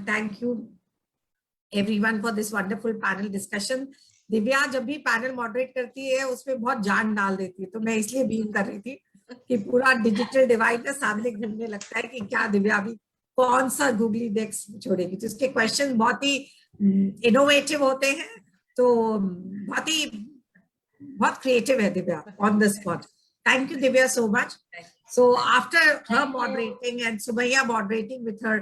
thank you everyone for this wonderful panel discussion. Divya जब भी panel moderate करती है उसमें बहुत जान डाल देती है, तो मैं इसलिए बीम कर रही थी कि पूरा डिजिटल डिवाइड ना सामने घूमने लगता है कि क्या दिव्या अभी कौन सा गूगली डेक्स छोड़ेगी। तो उसके क्वेश्चन बहुत ही इनोवेटिव होते हैं, तो बहुत क्रिएटिव है Divya on the spot. Thank you, Divya, so much. So after her moderating and Sumaya moderating with her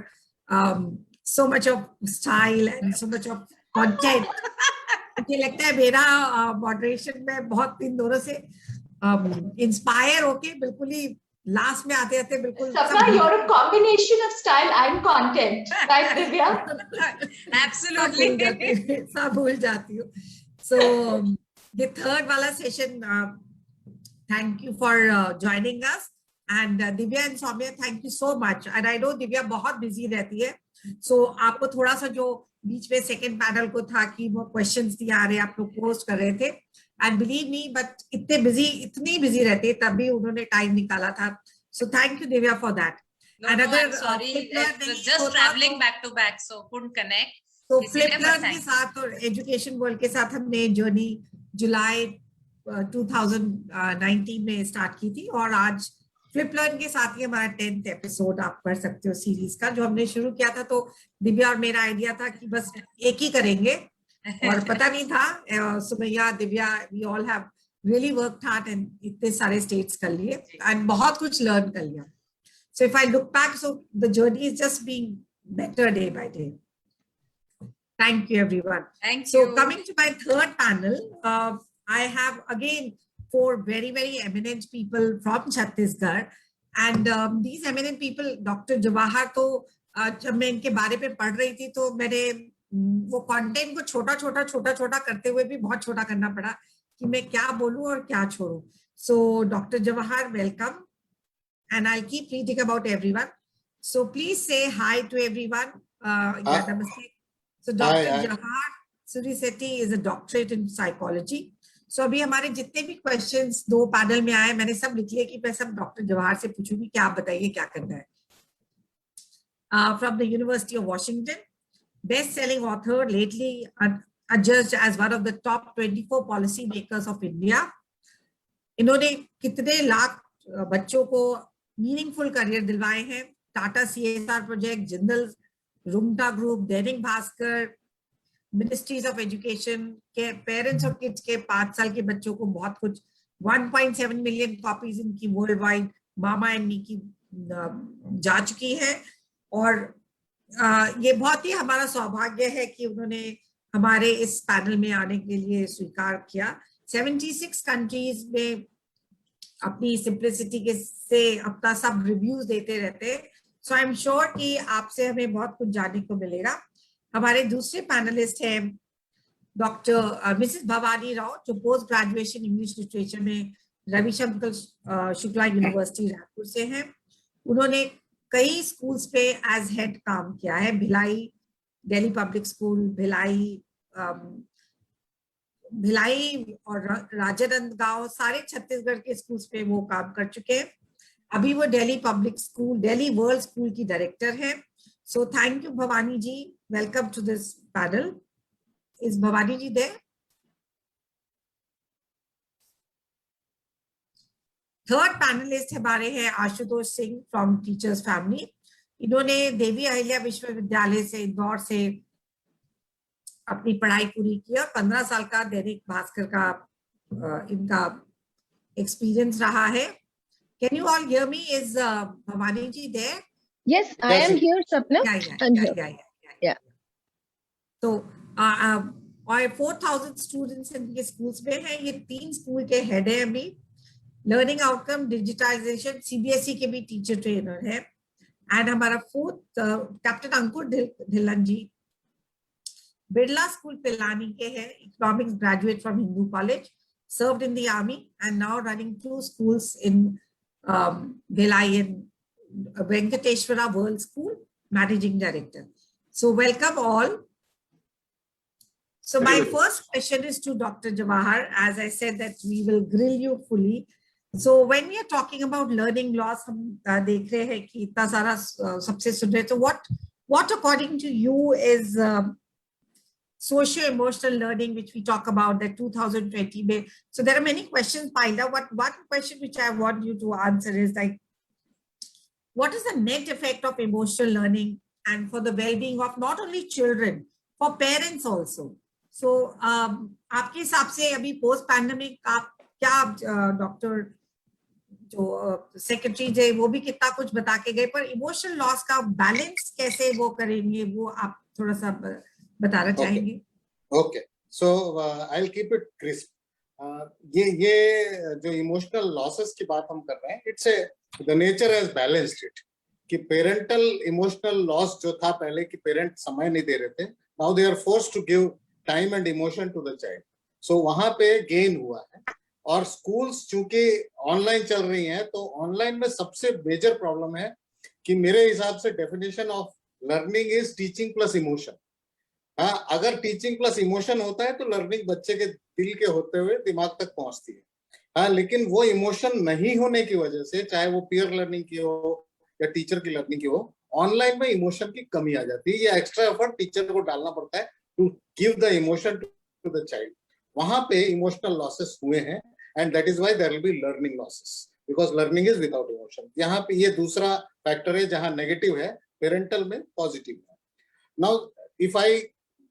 so much of style and so much of content, मुझे लगता है मेरा मॉडरेशन में बहुत इन दोनों से इंस्पायर होके बिल्कुल ही लास्ट में आते आते बिल्कुल Sapna, you're a combination of style and content, right, Divya? Absolutely. सब भूल जाती हूँ. So the third वाला session, thank you for joining us, and Divya and Soumya, thank you so much. And I know Divya बहुत busy रहती है, so आपको थोड़ा सा जो बीच में सेकंड पैनल को था कि वो क्वेश्चंस नहीं आ रहे, आप लोग पोस्ट कर रहे थे, and believe me, but इतनी बिजी रहते तब भी उन्होंने टाइम निकाला था. So thank you Divya for that. No, I'm sorry, it was just traveling back to back, so couldn't connect. तो फ्लिपलर्न के साथ और एजुकेशन वर्ल्ड के साथ हमने जर्नी जुलाई 2019 में स्टार्ट की थी, और आज फ्लिपलर्न के साथ ही हमारा 10th एपिसोड आप कर सकते हो सीरीज का, जो हमने शुरू किया था. तो दिव्या और मेरा आइडिया था कि बस एक ही करेंगे, और पता नहीं था Sumaiya, Divya, we all have really worked hard and इतने सारे स्टेट्स कर लिए एंड बहुत कुछ लर्न कर लिया. So if I look back, so the journey is just being better day by day. Thank you, everyone. Thank you. So coming to my third panel, I have again 4 very, very eminent people from Chhattisgarh. And these eminent people, Dr. Jawahar, तो जब मैं इनके बारे में पढ़ रही थी तो मैंने वो कंटेंट को छोटा करते हुए भी बहुत छोटा करना पड़ा कि मैं क्या बोलूं और क्या छोड़ूं. So Dr. Jawahar, welcome. And I'll keep reading about everyone. So please say hi to everyone. Namaste. So Dr. Jawahar Surisetti is a doctorate in psychology. So अभी हमारे जितने भी questions 2 पैनल में आए, मैंने सब लिख लिए कि मैं सब डॉक्टर जवाहर से पूछूंगी कि आप बताइए क्या करना है. From the University of Washington, best-selling author, lately adjudged as one of the top 24 policy makers of India. इन्होंने कितने लाख बच्चों को मीनिंगफुल करियर दिलवाए हैं. Tata CSR project, Jindal Rungta group, Dainik Bhaskar, ministries of education के पेरेंट्स और किड्स के 5 साल के बच्चों को बहुत कुछ, 1.7 मिलियन कॉपीज इनकी world wide mama and me की जा चुकी है. और ये बहुत ही हमारा सौभाग्य है कि उन्होंने हमारे इस पैनल में आने के लिए स्वीकार किया. 76 कंट्रीज में अपनी सिंप्लिसिटी के से अपना सब रिव्यूज देते रहते हैं. सो आई एम श्योर कि आपसे हमें बहुत कुछ जानने को मिलेगा. हमारे दूसरे पैनलिस्ट हैं डॉक्टर मिसेस भवानी राव, जो पोस्ट ग्रेजुएशन इंग्लिश लिटरेचर में रविशंकर शुक्ला यूनिवर्सिटी रायपुर से हैं. उन्होंने कई स्कूल्स पे एज हेड काम किया है. भिलाई दिल्ली पब्लिक स्कूल, भिलाई और राजनांदगांव, सारे छत्तीसगढ़ के स्कूल्स पे वो काम कर चुके हैं. अभी वो Delhi public school, Delhi world school की डायरेक्टर है. So thank you Bhavani ji, welcome to this panel. Is Bhavani ji there? Third panelist हमारे हैं Ashutosh Singh from teachers family. इन्होंने देवी अहिल्या विश्वविद्यालय से इंदौर से अपनी पढ़ाई पूरी की और 15 साल का दैनिक भास्कर का इनका एक्सपीरियंस रहा है. Can you all hear me? Is Bhavani ji there? Yes, I am here, Sapna. Yeah. So, और 4000 स्टूडेंट्स इनके स्कूल्स में हैं. ये 3 स्कूल के हेड है अभी. लर्निंग आउटकम, डिजिटाइजेशन, CBSE के भी टीचर ट्रेनर है. एंड हमारा 4th कैप्टन अंकुर ढिल्लन जी, बिरला स्कूल पिलानी के हैं, economics graduate from Hindu college, served in the army and now running 2 schools in Bhilai and Venkateshwara World School, managing director. So welcome all. So my first question is to Dr. Jawahar. As I said that we will grill you fully. So when we are talking about learning loss, हम देख रहे हैं कि इतना सारा सबसे सुन रहे. So what what according to you is socio-emotional learning, which we talk about, the 2020 May. So there are many questions piled up. One question which I want you to answer is like, what is the net effect of emotional learning and for the well-being of not only children, for parents also? So आपके हिसाब से अभी post pandemic आप क्या doctor जो secretary थे वो भी कितना कुछ बता के गए, पर इमोशनल लॉस का बैलेंस कैसे वो करेंगे, वो आप थोड़ा सा बताना चाहेंगे? Okay, so I will keep it crisp. ये जो इमोशनल लॉसेस की बात हम कर रहे हैं, it's the nature has balanced it. कि पेरेंटल इमोशनल लॉस जो था पहले, कि पेरेंट समय नहीं दे रहे थे, now they are forced to give time and emotion to the child. So वहां पे गेन हुआ है. और स्कूल्स चूंकि ऑनलाइन चल रही हैं, तो ऑनलाइन में सबसे मेजर प्रॉब्लम है कि मेरे हिसाब से definition of learning is teaching plus emotion. हाँ, अगर टीचिंग प्लस इमोशन होता है तो लर्निंग बच्चे के दिल के होते हुए दिमाग तक पहुंचती है. हाँ, लेकिन वो इमोशन नहीं होने की वजह से, चाहे वो पीयर लर्निंग की हो या टीचर की लर्निंग की हो, ऑनलाइन में इमोशन की कमी आ जाती है. ये एक्स्ट्रा एफर्ट टीचर को डालना पड़ता है to give the emotion to the child. वहां पे इमोशनल लॉसेस हुए हैं, and that is why there will be learning losses, because learning is without emotion. यहाँ पे ये दूसरा फैक्टर है जहां नेगेटिव है, पेरेंटल में पॉजिटिव है. Now if I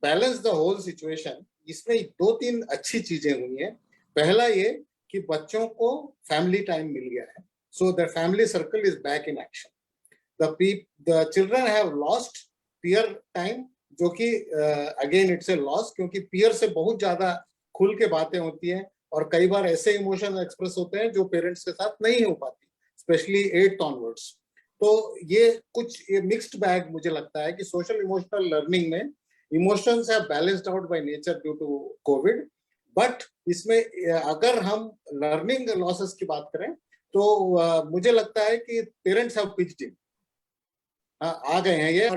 balance the whole situation, इसमें 2-3 अच्छी चीजें हुई हैं. पहला ये कि बच्चों को फैमिली टाइम मिल गया है, so the family circle is back in action. the children have lost peer time, जो कि अगेन इट्स ए लॉस, क्योंकि पीयर से बहुत ज्यादा खुल के बातें होती हैं, और कई बार ऐसे इमोशन एक्सप्रेस होते हैं जो पेरेंट्स के साथ नहीं हो पाती, स्पेशली 8th ऑनवर्ड्स. तो ये मिक्स्ड बैग मुझे लगता है कि सोशल इमोशनल लर्निंग में emotions have balanced out by nature due to COVID. But इसमें अगर हम लर्निंग लॉसेस की बात करें तो मुझे लगता है कि पेरेंट्स हैव पिच्ड इन, आ गए हैं ये.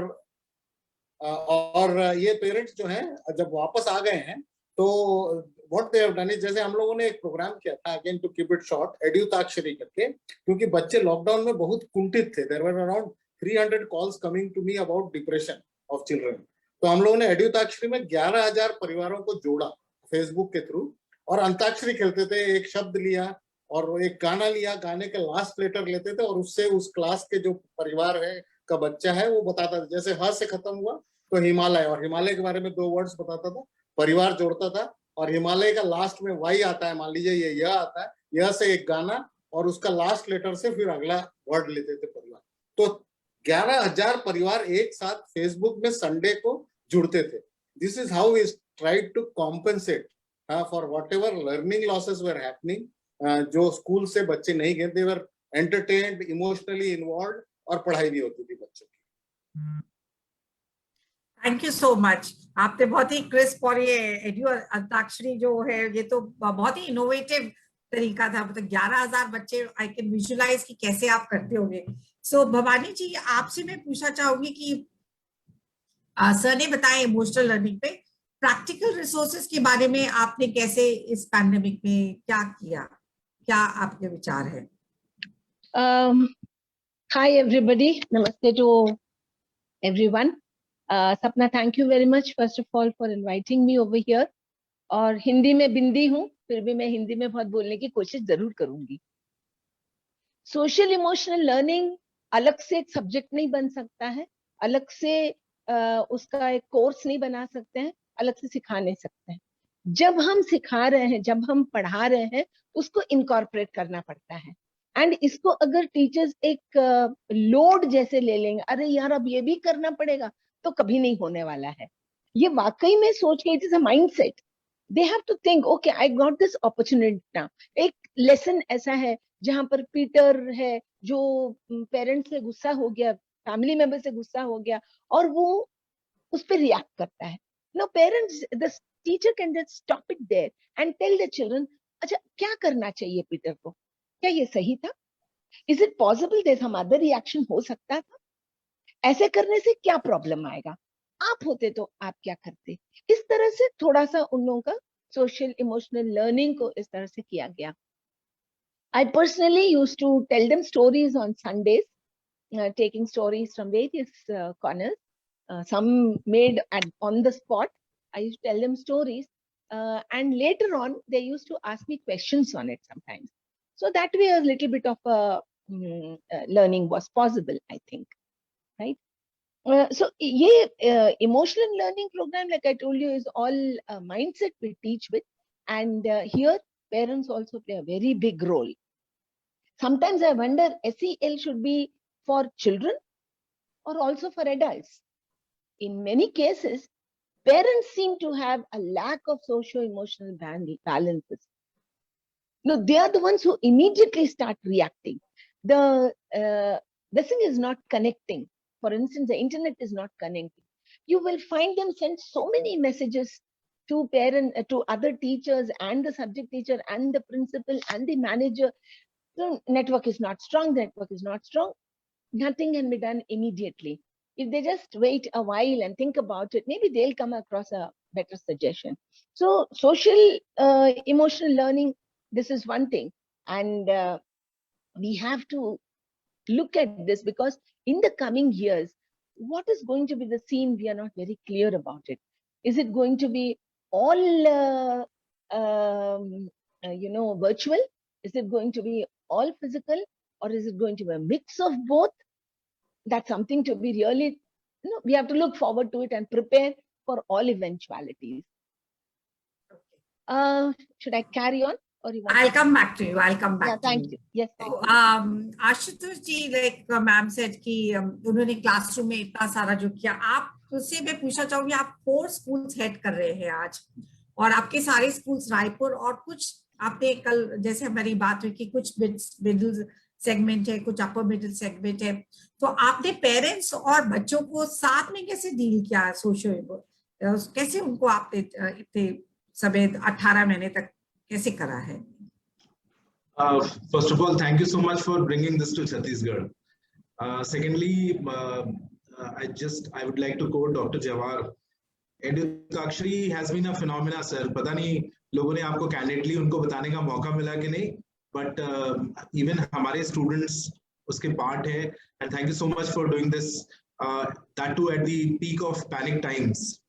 और ये पेरेंट्स जो हैं जब वापस आ गए हैं तो what they have done is, जैसे हम लोगों ने एक प्रोग्राम किया था, again to keep it short, Edutakshari करके, क्योंकि बच्चे लॉकडाउन में बहुत कुंठित थे. There were around 300 calls coming to me about depression of children. तो हम लोगों ने एड्यूताक्षरी में 11,000 परिवारों को जोड़ा फेसबुक के थ्रू, और अंताक्षरी खेलते थे. एक शब्द लिया और एक गाना लिया, गाने के लास्ट लेटर लेते थे, और उससे उस क्लास के जो परिवार है का बच्चा है वो बताता था. जैसे ह से खत्म हुआ तो हिमालय, और हिमालय के बारे में 2 वर्ड्स बताता था, परिवार जोड़ता था, और हिमालय का लास्ट में वाई आता है, मान लीजिए ये यह आता है, यह से एक गाना, और उसका लास्ट लेटर से फिर अगला वर्ड लेते थे परिवार. तो 11,000 परिवार एक साथ फेसबुक में संडे को जुड़ते थे. This is how we tried to compensate for whatever learning losses were happening. जो स्कूल से बच्चे नहीं गए, they were entertained, emotionally involve, और पढ़ाई भी होती थी बच्चों की. Thank you so much. आपने बहुत ही क्रिस्प, और ये एड्यू अंताक्षरी जो है ये तो बहुत ही इनोवेटिव तरीका था. मतलब 11,000 बच्चे, आई कैन विजुअलाइज कि कैसे आप करते होंगे. सो भवानी जी, आपसे मैं पूछना चाहूंगी कि सर ने बताया इमोशनल लर्निंग पे, प्रैक्टिकल रिसोर्सेज के बारे में आपने कैसे इस पैंडेमिक में क्या किया, क्या आपके विचार है? Hi everybody, namaste to everyone. Sapna, thank you very much first of all for inviting me over here. और हिंदी में बिंदी हूँ, फिर भी मैं हिंदी में बहुत बोलने की कोशिश जरूर करूंगी. सोशल इमोशनल लर्निंग अलग से एक सब्जेक्ट नहीं बन सकता है, अलग से उसका एक कोर्स नहीं बना सकते हैं, अलग से सिखा नहीं सकते हैं. जब हम सिखा रहे हैं, जब हम पढ़ा रहे हैं, उसको इनकॉर्पोरेट करना पड़ता है. एंड इसको अगर टीचर्स एक लोड जैसे ले लेंगे, अरे यार अब ये भी करना पड़ेगा, तो कभी नहीं होने वाला है. ये वाकई में सोच के, it is a mindset. They have to think, okay I got this opportunity now. एक लेसन ऐसा है जहां पर पीटर है जो पेरेंट्स से गुस्सा हो गया, फैमिली मेंबर से गुस्सा हो गया, और वो उस पर रिएक्ट करता है. No, parents, the teacher can just stop it there and tell the children, अच्छा क्या करना चाहिए पीटर को, क्या ये सही था, is it possible there some other reaction हो सकता था, ऐसे करने से क्या प्रॉब्लम आएगा, आप होते तो आप क्या करते. इस तरह से थोड़ा सा उन लोगों का सोशल इमोशनल लर्निंग को इस तरह से किया गया. I personally used to tell them stories on Sundays, taking stories from various corners. some made on the spot. I used to tell them stories, and later on they used to ask me questions on it sometimes. So that way a little bit of learning was possible, I think, right? So emotional learning program, like I told you, is all mindset we teach with, and here parents also play a very big role. Sometimes I wonder, SEL should be for children or also for adults. In many cases, parents seem to have a lack of socio-emotional balances. No, they are the ones who immediately start reacting. The thing is not connecting. For instance, the internet is not connecting. You will find them send so many messages to to other teachers and the subject teacher and the principal and the manager. The network is not strong. The network is not strong. Nothing can be done immediately. If they just wait a while and think about it, maybe they'll come across a better suggestion. So social emotional learning, this is one thing. And we have to look at this, because in the coming years, what is going to be the scene? We are not very clear about it. Is it going to be all, virtual? Is it going to be all physical? Or is it going to be a mix of both? That's something to be really, we have to look forward to it and prepare for all eventualities. Should I carry on? Or you want I'll come back to you. I'll come back. Yeah, thank you. Yes. So, Ashutosh ji, like ma'am said कि उन्होंने classroom में इतना सारा जो किया, आप उससे मैं पूछना चाहूंगी, आप 4 स्कूल्स हेड कर रहे हैं आज, और आपके सारे स्कूल्स रायपुर, और कुछ आपने कल जैसे हमारी बात हुई कि कुछ मिडिल सेगमेंट है, कुछ अपर मिडिल सेगमेंट है, तो आपने पेरेंट्स और बच्चों को साथ में कैसे डील किया? सोशो कैसे उनको आपने इतने समय 18 महीने तक कैसे करा है? First of all, thank you so much for bringing this to Chhattisgarh. Secondly, I would like to quote Dr. Jawahar. Edukakshari has been a phenomena, sir. पता नहीं लोगों ने आपको candidly उनको बताने का मौका मिला कि नहीं, but even हमारे students उसके part है, and thank you so much for doing this, that too at the peak of panic times.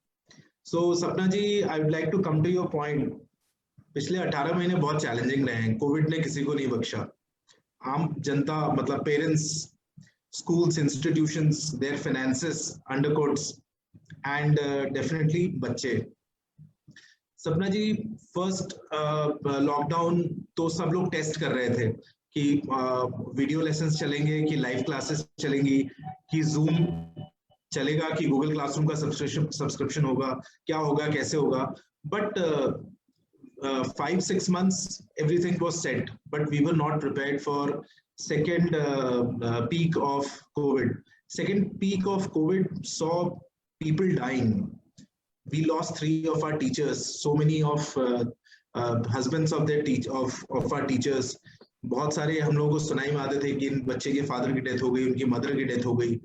So Sapna ji, I would like to come to your point. पिछले 18 महीने बहुत challenging रहे हैं. Covid ने किसी को नहीं बख्शा. आम जनता, मतलब parents, schools, institutions, their finances, undercoats, and definitely बच्चे. सपना जी, फर्स्ट लॉकडाउन तो सब लोग टेस्ट कर रहे थे कि वीडियो लेसन्स चलेंगे, कि लाइव क्लासेस चलेंगी, कि जूम चलेगा, कि गूगल क्लासरूम का सब्सक्रिप्शन होगा, क्या होगा, कैसे होगा. But 5-6 months everything was set, but we were not prepared for second peak of COVID. Second peak of COVID saw people dying. We lost 3 of our teachers, so many of husbands of their of our teachers. बहुत सारे हम लोगों को सुनाई में आते थे कि इन बच्चे के फादर की डेथ हो गई, उनकी मदर की डेथ हो गई.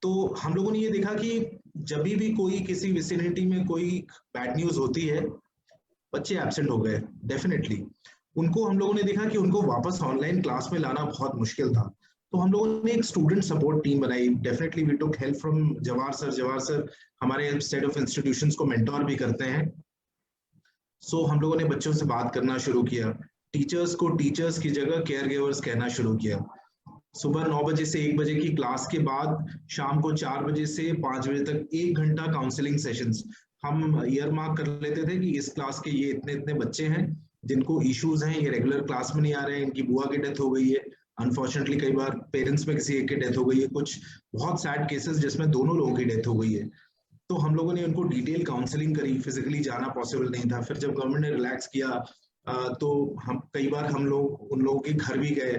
तो हम लोगों ने ये देखा कि जब भी कोई किसी विसिनिटी में कोई बैड न्यूज होती है, बच्चे एब्सेंट हो गए. डेफिनेटली उनको हम लोगों ने देखा कि उनको वापस ऑनलाइन क्लास में लाना बहुत मुश्किल था. तो हम लोगों ने एक स्टूडेंट सपोर्ट टीम बनाई. Definitely we took help from Jawahar sir हमारे सेट ऑफ इंस्टीट्यूशंस को मेंटोर भी करते हैं. सो हम लोगों ने बच्चों से बात करना शुरू किया. टीचर्स को टीचर्स की जगह केयर गिवर्स कहना शुरू किया. सुबह 9 बजे से 1 बजे की क्लास के बाद शाम को 4 बजे से 5 बजे तक 1 घंटा काउंसलिंग सेशंस हम ईयर मार्क कर लेते थे कि इस क्लास के ये इतने बच्चे हैं जिनको इश्यूज हैं, ये रेगुलर क्लास में नहीं आ रहे हैं, इनकी बुआ की डेथ हो गई है, अनफॉर्चुनेटली कई बार पेरेंट्स में किसी एक की डेथ हो गई है, कुछ बहुत सैड केसेस जिसमें दोनों लोगों की डेथ हो गई है. तो हम लोगों ने उनको डिटेल काउंसलिंग करी. फिजिकली जाना पॉसिबल नहीं था. फिर जब गवर्नमेंट ने रिलैक्स किया तो हम कई बार हम लोग उन लोगों के घर भी गए.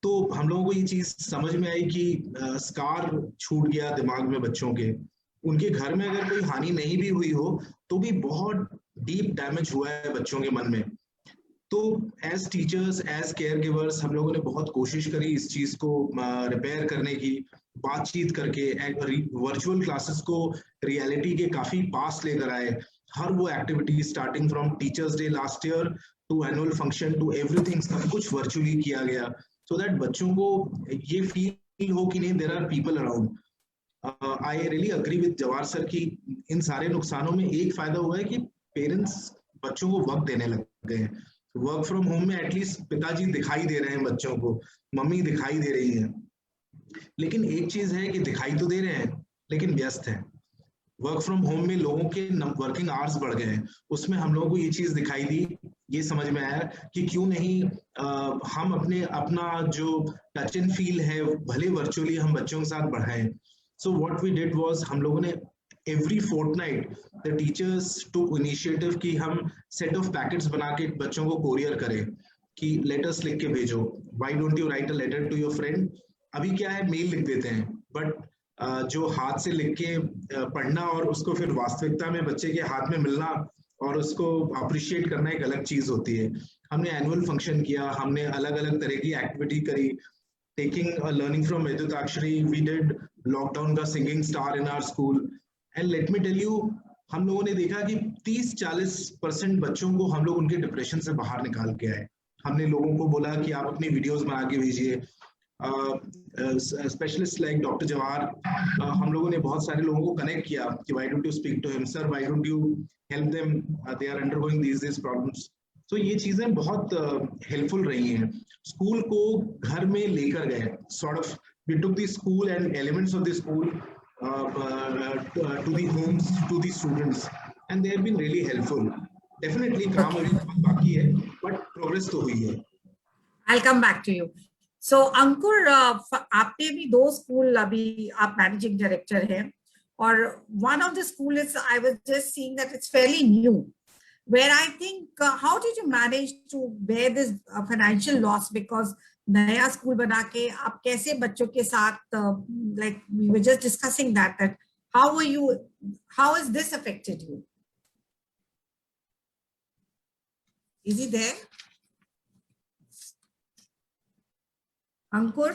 तो हम लोगों को ये चीज समझ में आई कि स्कार छूट गया दिमाग में बच्चों के. उनके घर में अगर कोई हानि नहीं भी हुई हो तो भी बहुत डीप डैमेज हुआ है बच्चों के मन में. तो as teachers, as care givers हम लोगों ने बहुत कोशिश करी इस चीज को रिपेयर करने की, बातचीत करके वर्चुअल क्लासेस को रियलिटी के काफी पास लेकर आए. हर वो activity starting from teachers day last year to annual function to everything, सब कुछ वर्चुअली किया गया, सो दैट बच्चों को ये फील हो कि नहीं there are people around. I really agree with Jawahar sir कि इन सारे नुकसानों में एक फायदा हुआ है कि पेरेंट्स बच्चों को वक्त देने लग गए हैं। वर्क फ्रॉम होम में एटलीस्ट पिताजी दिखाई दे रहे हैं बच्चों को, मम्मी दिखाई दे रही है। लेकिन एक चीज है कि दिखाई तो दे रहे हैं लेकिन व्यस्त है। वर्क फ्रॉम होम में लोगों के वर्किंग आवर्स बढ़ गए हैं, उसमें हम लोगों को ये चीज दिखाई दी, ये समझ में आया कि क्यों नहीं हम अपना जो टच एंड फील है भले वर्चुअली हम बच्चों के साथ बढ़ाएं। So what we did was, हम लोगों ने every fortnight the teachers to initiative कि हम सेट ऑफ पैकेट्स बना के बच्चों को कोरियर करें कि लेटर्स लिख के भेजो, why don't you write a letter to your friend. अभी क्या है, मेल लिख देते हैं, बट जो हाथ से लिख के पढ़ना और उसको फिर वास्तविकता में बच्चे के हाथ में मिलना और उसको अप्रिशिएट करना एक अलग चीज होती है। हमने एनुअल फंक्शन किया, हमने अलग अलग तरह की एक्टिविटी करी, taking learning from Edutakshari, we did lockdown का singing star in our school, and let me tell you, हम लोगों ने देखा कि 30-40% बच्चों को हम लोग उनके डिप्रेशन से बाहर निकाल के आए। हमने लोगों को बोला कि आप अपनी वीडियोस बना के भेजिए। स्पेशलिस्ट लाइक डॉक्टर जवाहर, हम लोगों ने बहुत सारे लोगों को कनेक्ट किया कि why don't you speak to him sir, why don't you help them, they are undergoing these problems. तो ये चीजें बहुत हेल्पफुल रही हैं। स्कूल को घर में लेकर गए, sort of we took the school and elements of the school to the homes, to the students, and they have been really helpful. Definitely काम अभी बहुत बाकी है, but progress तो हुई है। I'll come back to you. So अंकुर, आपने भी 2 स्कूल, अभी आप मैनेजिंग डायरेक्टर हैं, और one of the school is, I was just seeing that it's fairly new, where I think how did you manage to bear this financial loss, because नया school बना के आप कैसे बच्चों के साथ, like we were just discussing that how has this affected you? Is he there? Ankur?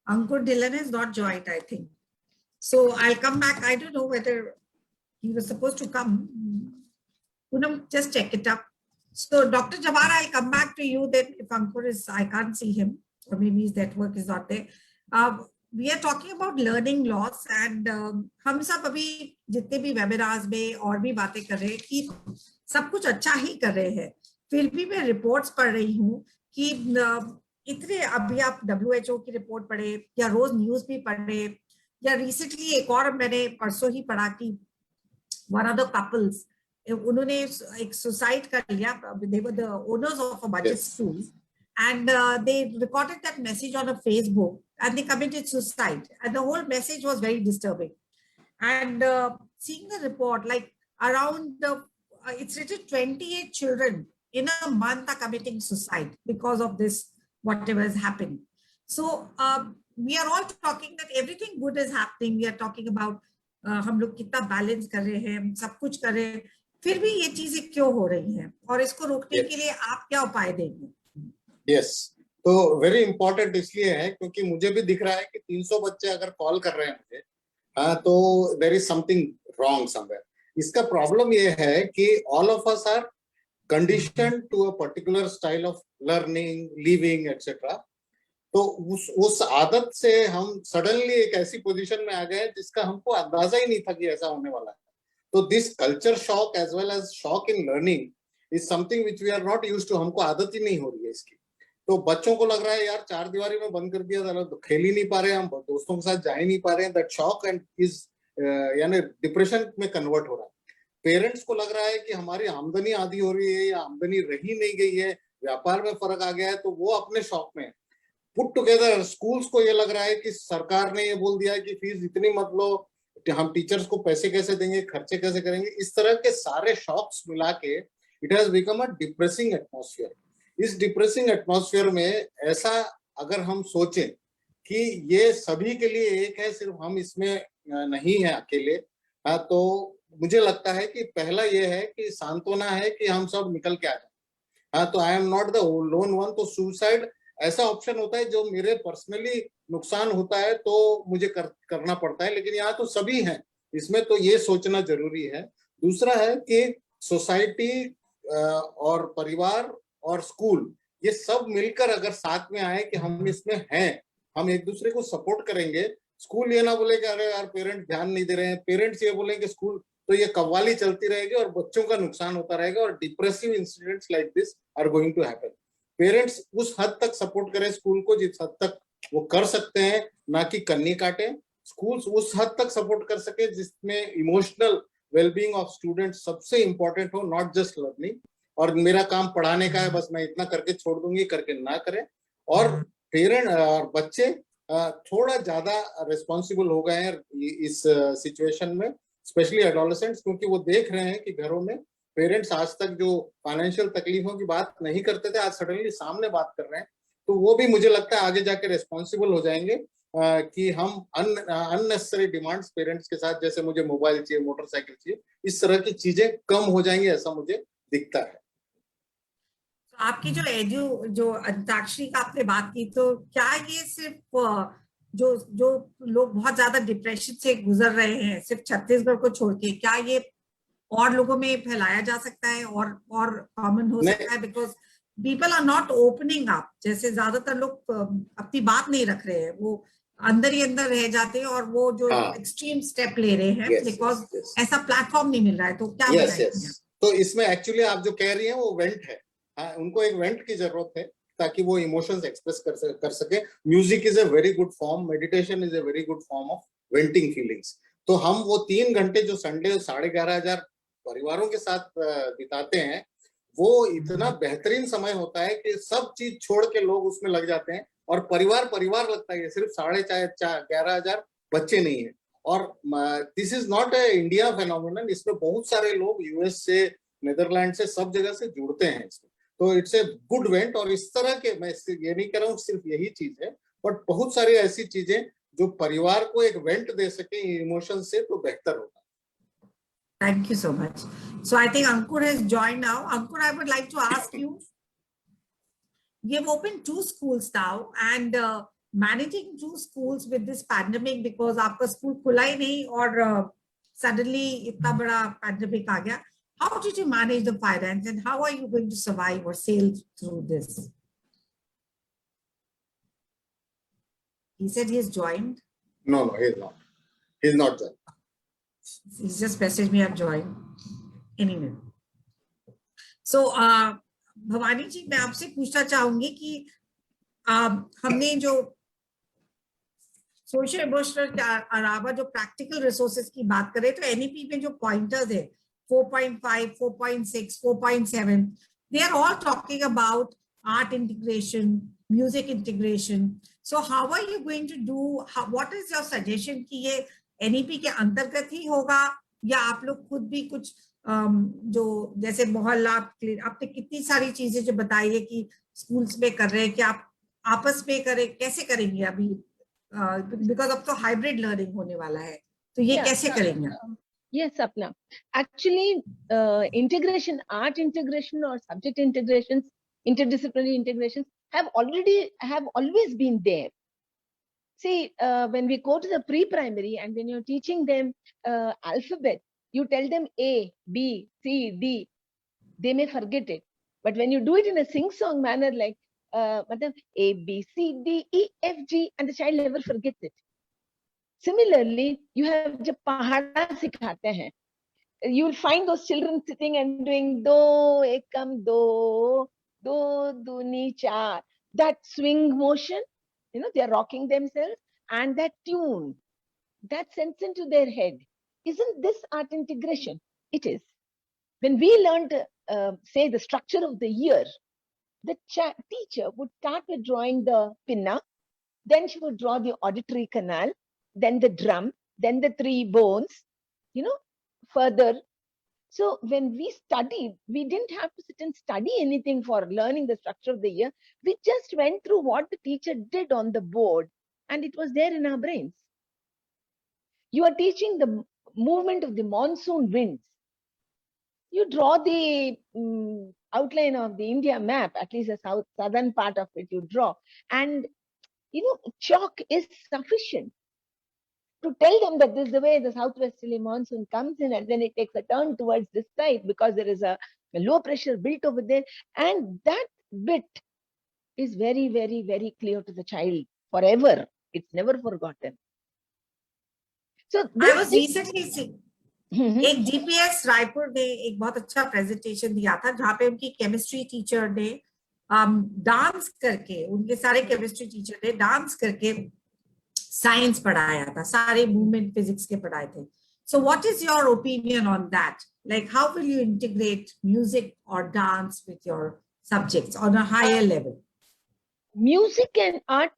Ankur Dhillon is not joined, I think. So I'll come back. I don't know whether he was supposed to come. Poonam, just check it up. So Dr. Jawahar, I'll come back to you then. If Ankur is, I can't see him, or maybe his network is not there. We are talking about learning loss, and हम सब अभी जितने भी webinars में और भी बातें कर रहे हैं कि सब कुछ अच्छा ही कर रहे हैं, फिर भी मैं रिपोर्ट्स पढ़ रही हूँ कि इतने, अभी आप WHO की रिपोर्ट पढ़े या रोज न्यूज भी पढ़े, या रिसेंटली एक और मैंने परसों ही पढ़ा कि one of the couples, उन्होंने एक सुसाइड कर लिया, they were the owners of a budget school, and they recorded that message on a Facebook and they committed suicide, and the whole message was very disturbing. And seeing the report, like around it's written 28 children in a month are committing suicide because of this, whatever is happening. So we are all talking that everything good is happening. We are talking about हम लोग कितना balance कर रहे हैं, सब कुछ कर रहे हैं, फिर भी ये चीजें क्यों हो रही हैं, और इसको रोकने के लिए आप क्या उपाय देंगे? Yes, तो वेरी इंपॉर्टेंट इसलिए है क्योंकि मुझे भी दिख रहा है कि 300 बच्चे अगर कॉल कर रहे हैं मुझे, हाँ, तो there is something wrong somewhere. इसका प्रॉब्लम ये है कि all of us are conditioned to a particular style of learning, living etcetera. तो उस आदत से हम सडनली एक ऐसी पोजीशन में आ गए जिसका हमको अंदाजा ही नहीं था कि ऐसा होने वाला है। तो this culture shock as well as shock in learning is something which we are not used to. हमको आदत ही नहीं हो रही है इसकी। तो बच्चों को लग रहा है यार 4 दीवारी में बंद कर दिया था, तो खेल ही नहीं पा रहे हैं, हम दोस्तों के साथ जा ही नहीं पा रहे हैं। दैट शॉक एंड इज यानी डिप्रेशन में कन्वर्ट हो रहा है। पेरेंट्स को लग रहा है कि हमारी आमदनी आधी हो रही है या आमदनी रही नहीं गई है, व्यापार में फर्क आ गया है, तो वो अपने शॉक में पुट टुगेदर। स्कूल्स को ये लग रहा है कि सरकार ने ये बोल दिया है कि फीस इतनी मत लो, हम टीचर्स को पैसे कैसे देंगे, खर्चे कैसे करेंगे। इस तरह के सारे शॉक्स मिला के it has become a depressing atmosphere. इस डिप्रेसिंग एटमॉस्फेयर में ऐसा अगर हम सोचें कि ये सभी के लिए एक है, सिर्फ हम इसमें नहीं है अकेले, तो मुझे लगता है कि पहला ये है कि सांत्वना है कि हम सब निकल के आ जाए। तो I am not the loan one. तो सुसाइड ऐसा ऑप्शन होता है जो मेरे पर्सनली नुकसान होता है तो मुझे करना पड़ता है, लेकिन यहाँ तो सभी हैं इसमें, तो ये सोचना जरूरी है। दूसरा है कि सोसाइटी और परिवार और स्कूल, ये सब मिलकर अगर साथ में आए कि हम इसमें हैं, हम एक दूसरे को सपोर्ट करेंगे, स्कूल ये ना बोले कि अरे यार पेरेंट्स ध्यान नहीं दे रहे हैं, पेरेंट्स ये बोले कि स्कूल, तो ये कव्वाली चलती रहेगी और बच्चों का नुकसान होता रहेगा और depressive incidents like this are going to happen. Parents उस हद तक सपोर्ट करें स्कूल को जिस हद तक वो कर सकते हैं, ना कि कन्नी काटे। स्कूल्स उस हद तक सपोर्ट कर सके जिसमें इमोशनल वेलबींग ऑफ स्टूडेंट्स सबसे इंपॉर्टेंट हो, नॉट जस्ट लर्निंग। और मेरा काम पढ़ाने का है, बस मैं इतना करके छोड़ दूंगी करके ना करें। और पेरेंट और बच्चे थोड़ा ज्यादा रिस्पॉन्सिबल हो गए हैं इस सिचुएशन में, स्पेशली एडोलेसेंट्स, क्योंकि वो देख रहे हैं कि घरों में पेरेंट्स आज तक जो फाइनेंशियल तकलीफों की बात नहीं करते थे, आज सडनली सामने बात कर रहे हैं। तो वो भी मुझे लगता है आगे जाके रिस्पॉन्सिबल हो जाएंगे कि हम अननेसेसरी डिमांड्स पेरेंट्स के साथ, जैसे मुझे मोबाइल चाहिए, मोटरसाइकिल चाहिए, इस तरह की चीजें कम हो जाएंगी, ऐसा मुझे दिखता है। तो आपकी जो अंताक्षरी का आपने बात की, तो क्या ये सिर्फ जो लोग बहुत ज्यादा डिप्रेशन से गुजर रहे हैं सिर्फ छत्तीसगढ़ को छोड़ के, क्या ये और लोगों में फैलाया जा सकता है और कॉमन हो सकता है? Because people are not opening up, जैसे ज्यादातर लोग अपनी बात नहीं रख रहे हैं, वो अंदर ही अंदर रह जाते हैं और वो जो एक्सट्रीम स्टेप ले रहे हैं बिकॉज ऐसा प्लेटफॉर्म नहीं मिल रहा है। तो क्या बताएंगे? तो इसमें एक्चुअली आप जो कह रही हैं वो वेंट है। उनको एक वेंट की जरूरत है ताकि वो इमोशंस एक्सप्रेस कर सके। Music is a very good form, meditation is a very good form of venting feelings. तो हम वो 3 घंटे जो संडे 11,500 परिवारों के साथ बिताते हैं, वो इतना बेहतरीन समय होता है कि सब चीज छोड़ के लोग उसमें लग जाते हैं और परिवार लगता है। सिर्फ 11,500 बच्चे नहीं है। और this is not a India phenomenon, इसमें बहुत सारे लोग यूएस से, नीदरलैंड से, सब जगह से जुड़ते हैं इसमें। तो इट्स ए गुड वेंट। और इस तरह के, मैं ये नहीं कह रहा हूँ सिर्फ यही चीज है, बट बहुत सारी ऐसी चीजें जो परिवार को एक वेंट दे सके इमोशन से, तो बेहतर होगा। Thank you so much. So I think Ankur has joined now. Ankur, I would like to ask you, you've opened 2 schools now, and managing 2 schools with this pandemic, because आपका school खुला ही नहीं और suddenly इतना बड़ा pandemic आ गया. How did you manage the finance and how are you going to survive or sail through this? He said he has joined. No, he's not. He's not joined. He's just messaged me, I've joined. Anyway. So, Bhavani जी, मैं आपसे पूछना चाहूंगी कि हमने जो social emotional के अलावा जो प्रैक्टिकल रिसोर्सेज की बात करें, तो एनईपी में जो पॉइंटर्स है 4.5, 4.6, 4.7, they are all talking about art integration, music integration. So how are you going to do, what is your suggestion कि ये एनईपी के अंतर्गत ही होगा या आप लोग खुद भी कुछ जो जैसे मोहल्ला, आपने कितनी सारी चीजें जो बताई है कि स्कूल्स में कर रहे हैं, कि आप आपस में करें, कैसे करेंगे अभी? बिकॉज अब तो हाइब्रिड लर्निंग होने वाला है, तो ये कैसे करेंगे? Yes, Sapna. Actually, integration, art integration or subject integrations, interdisciplinary integrations have always been there. See, when we go to the pre-primary and when you're teaching them alphabet, you tell them A, B, C, D, they may forget it. But when you do it in a sing-song manner, like A, B, C, D, E, F, G, and the child never forgets it. Similarly, you have jab pahada sikhate hain, you will find those children sitting and doing do ekam do, do duni char, that swing motion, you know, they are rocking themselves, and that tune that sends into their head. Isn't this art integration? It is. When we learned, say, the structure of the year, the teacher would start with drawing the pinna, then she would draw the auditory canal, then the drum, then the 3 bones, you know, further. So when we studied, we didn't have to sit and study anything for learning the structure of the year. We just went through what the teacher did on the board, and it was there in our brains. You are teaching the movement of the monsoon winds. You draw the outline of the India map, at least the southern part of it you draw. And, you know, chalk is sufficient to tell them that this is the way the southwesterly monsoon comes in, and then it takes a turn towards this side because there is a low pressure built over there. And that bit is very, very, very clear to the child forever. It's never forgotten. So I was recently seeing एक DPS Raipur ने एक बहुत अच्छा presentation दिया था जहाँ पे उनकी केमिस्ट्री टीचर ने डांस करके, उनके सारे केमिस्ट्री टीचर ने डांस करके साइंस पढ़ाया था, सारे मूवमेंट फिजिक्स के पढ़ाए थे. So what is your opinion on that? Like how will you integrate music or dance with your subjects on a higher level? Music and art,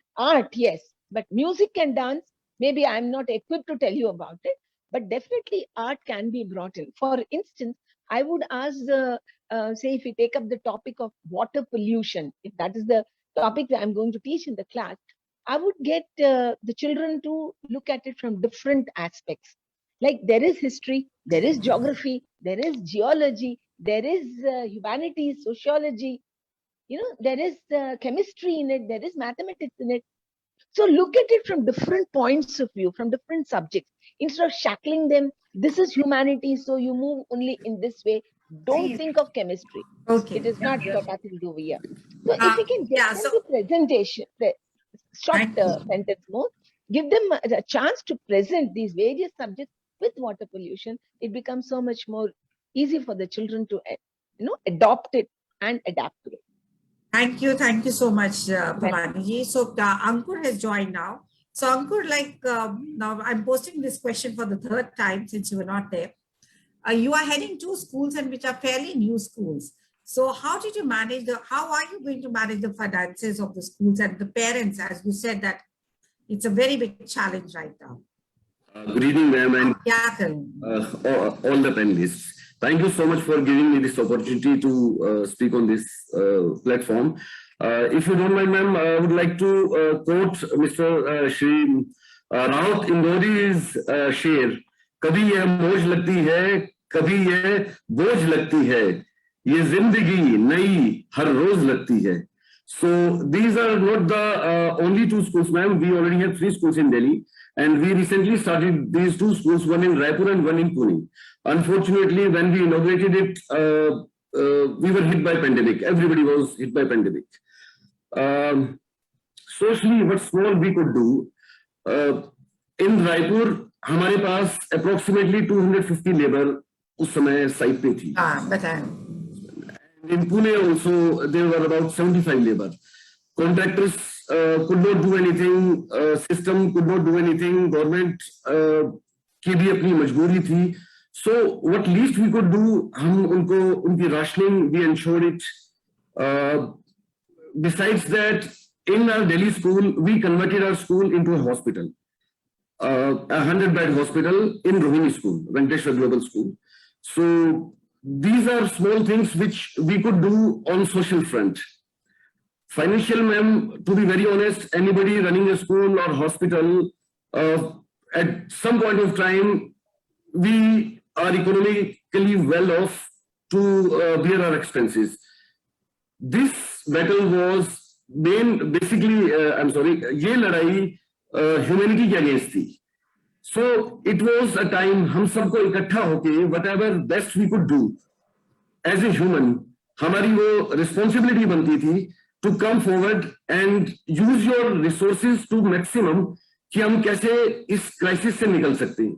yes, but music and dance, maybe I'm not equipped to tell you about it, but definitely art can be brought in. For instance, I would ask say if we take up the topic of water pollution, if that is the topic that I'm going to teach in the class, I would get the children to look at it from different aspects. Like there is history, there is geography, there is geology, there is humanities, sociology, there is chemistry in it, there is mathematics in it. So look at it from different points of view, from different subjects. Instead of shackling them, this is humanity, so you move only in this way. Don't think of chemistry. Okay. It is not got nothing to do with here. So if we can get them to presentation, short sentence more, give them a chance to present these various subjects with water pollution, it becomes so much more easy for the children to adopt it and adapt to it. Thank you so much, Bhavani ji. So Ankur has joined now. So Ankur, now I'm posting this question for the third time since you were not there. You are heading two schools and which are fairly new schools. So how did you manage how are you going to manage the finances of the schools and the parents, as you said that it's a very big challenge right now? Good evening, ma'am, and all the panelists. Thank you so much for giving me this opportunity to speak on this platform. If you don't mind, ma'am, I would like to quote Mr. Shri Raut Indori's शेर, कभी यह मौज लगती है, कभी यह बोझ लगती है, ये जिंदगी नई हर रोज लगती है. So these are not the only two schools, ma'am. We already have 3 schools in Delhi, and we recently started these 2 schools, one in Raipur and one in Pune. Unfortunately, when we inaugurated it, we were hit by pandemic. Everybody was hit by pandemic. Socially, what small we could do, in Raipur, हमारे पास approximately 250 labor उस समय site पे थी. In Pune also, there were about 75 labor. Contractors could not do anything, system could not do anything, government की भी अपनी मजबूरी थी. So what least we could do, हम उनको उनकी rationing, we ensured it. Besides that, in our Delhi school, we converted our school into a hospital, a 100-bed hospital in Rohini School, Venkateshwar Global School. So these are small things which we could do on social front. Financial, ma'am, to be very honest, anybody running a school or hospital, at some point of time, we are economically well off to bear our expenses. This battle was basically, ये लड़ाई humanity के against थी. So it was a time हम सबको इकट्ठा होके whatever best we could do as a human, हमारी वो responsibility बनती थी to come forward and use your resources to maximum कि हम कैसे इस crisis से निकल सकते हैं.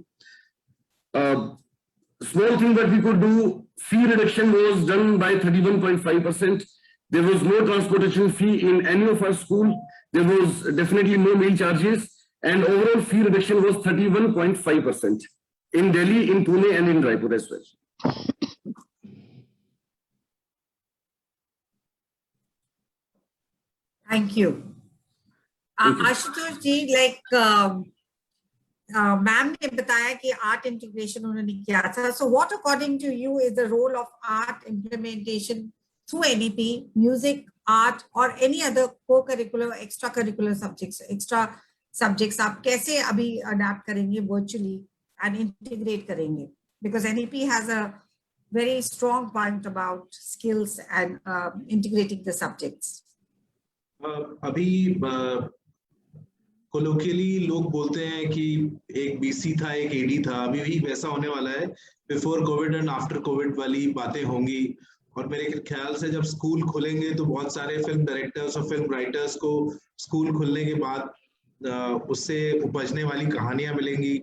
Small thing that we could do, fee reduction was done by 31.5%. There was no transportation fee in any of our school. There was definitely no meal charges. And overall fee reduction was 31.5% in Delhi, in Pune, and in Raipur as well. Thank you. Ashutosh ji, like ma'am ने बताया कि art integration उन्होंने किया था. So what according to you is the role of art implementation through NEP, music, art, or any other co-curricular, extracurricular subjects, extra subjects आप कैसे अभी adapt करेंगे virtually and integrate करेंगे? Because NEP has a very strong point about skills and integrating the subjects. अभी colloquially लोग बोलते हैं कि एक BC था, एक AD था, अभी भी वैसा होने वाला है. Before COVID and after COVID वाली बातें होंगी. और मेरे ख्याल से जब स्कूल खुलेंगे तो बहुत सारे फिल्म डायरेक्टर्स और फिल्म राइटर्स को स्कूल खुलने के बाद उससे उपजने वाली कहानियां मिलेंगी,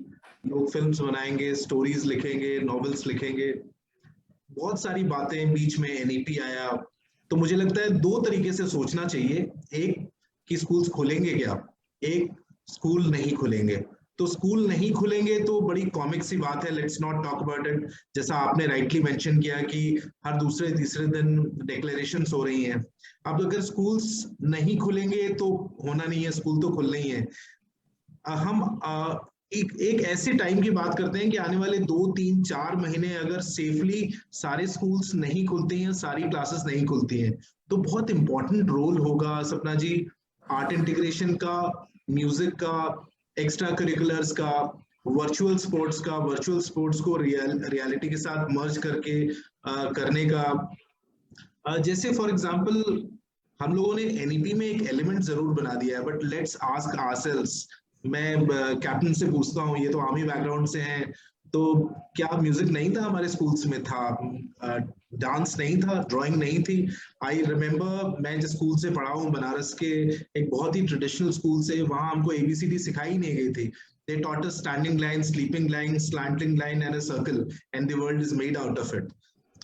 लोग फिल्म्स बनाएंगे, स्टोरीज लिखेंगे, नॉवेल्स लिखेंगे, बहुत सारी बातें। बीच में एनईपी आया, तो मुझे लगता है दो तरीके से सोचना चाहिए, एक कि स्कूल्स खुलेंगे क्या, एक स्कूल नहीं खुलेंगे। तो स्कूल नहीं खुलेंगे तो बड़ी कॉमिक सी बात है, let's not talk about it. जैसा आपने राइटली मेंशन किया कि हर दूसरे तीसरे दिन डिक्लेरेशंस हो रही हैं। अब अगर स्कूल्स नहीं खुलेंगे तो होना नहीं है, स्कूल तो खुलने ही है। हम एक ऐसे टाइम की बात करते हैं कि आने वाले 2-3-4 महीने अगर सेफली सारे स्कूल्स नहीं खुलते हैं, सारी क्लासेस नहीं खुलती हैं, तो बहुत इंपॉर्टेंट रोल होगा सपना जी आर्ट इंटीग्रेशन का, म्यूजिक का, एक्स्ट्रा करिकुलर्स का, वर्चुअल स्पोर्ट्स को रियलिटी के साथ मर्ज करके करने का। जैसे फॉर एग्जांपल हम लोगों ने एनईपी में एक एलिमेंट जरूर बना दिया है, बट लेट्स आस्क आवरसेल्व्स। मैं कैप्टन से पूछता हूँ, ये तो आर्मी बैकग्राउंड से हैं, तो क्या म्यूजिक नहीं था हमारे स्कूल्स में? था, डांस नहीं था, ड्राइंग नहीं थी? आई रिमेम्बर, मैं जिस स्कूल से पढ़ा हूँ बनारस के, एक बहुत ही ट्रेडिशनल स्कूल से, वहां हमको एबीसीडी सिखाई नहीं गई थी। They taught us standing line, sleeping line, slanting line and a circle, and the world is made out of it.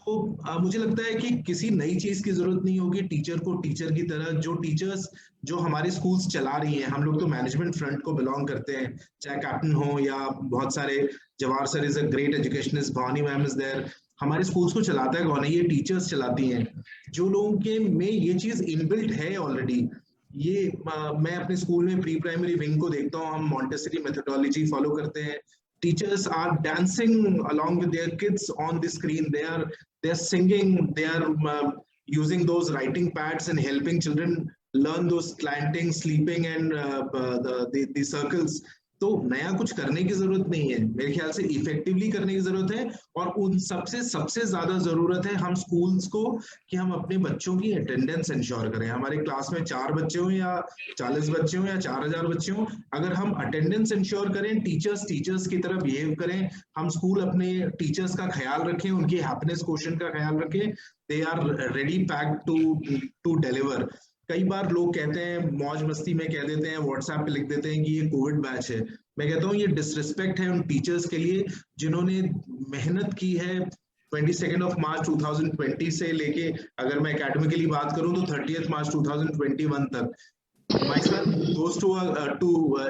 तो मुझे लगता है कि किसी नई चीज की जरूरत नहीं होगी टीचर को, टीचर की तरह जो टीचर्स जो हमारे स्कूल्स चला रही हैं, हम लोग तो मैनेजमेंट फ्रंट को बिलोंग करते हैं, चाहे कैप्टन हो या बहुत सारे, Jawahar sir is a great educationist, Bhavani ma'am is there. हमारे स्कूल्स को चलाता है कौन है? ये टीचर्स चलाती हैं। जो लोगों के में ये चीज इनबिल्ट है ऑलरेडी, ये मैं अपने स्कूल में प्री प्राइमरी विंग को देखता हूँ, हम मॉन्टेसरी मेथोडोलॉजी फॉलो करते हैं। Teachers are dancing along with their kids on the screen. They are singing. They are using those writing pads and helping children learn those slanting, sleeping, and the circles. तो नया कुछ करने की जरूरत नहीं है, मेरे ख्याल से इफेक्टिवली करने की जरूरत है। और उन सबसे ज्यादा जरूरत है हम स्कूल्स को कि हम अपने बच्चों की अटेंडेंस इंश्योर करें। हमारे क्लास में 4 बच्चे हो या 40 बच्चे हो या 4000 बच्चे हो, अगर हम अटेंडेंस इंश्योर करें, टीचर्स की तरह बिहेव करें, हम स्कूल अपने टीचर्स का ख्याल रखें, उनकी हैप्पीनेस क्वोशिएंट का ख्याल रखें, they are ready packed to deliver. कई बार लोग कहते हैं, मौज मस्ती में कह देते हैं, व्हाट्सएप पे लिख देते हैं कि ये कोविड बैच है। मैं कहता हूँ ये डिसरिस्पेक्ट है उन टीचर्स के लिए जिन्होंने मेहनत की है 22 मार्च 2020 से लेके, अगर मैं एकेडमिकली बात करूं तो 30 मार्च 2021 तक। My son goes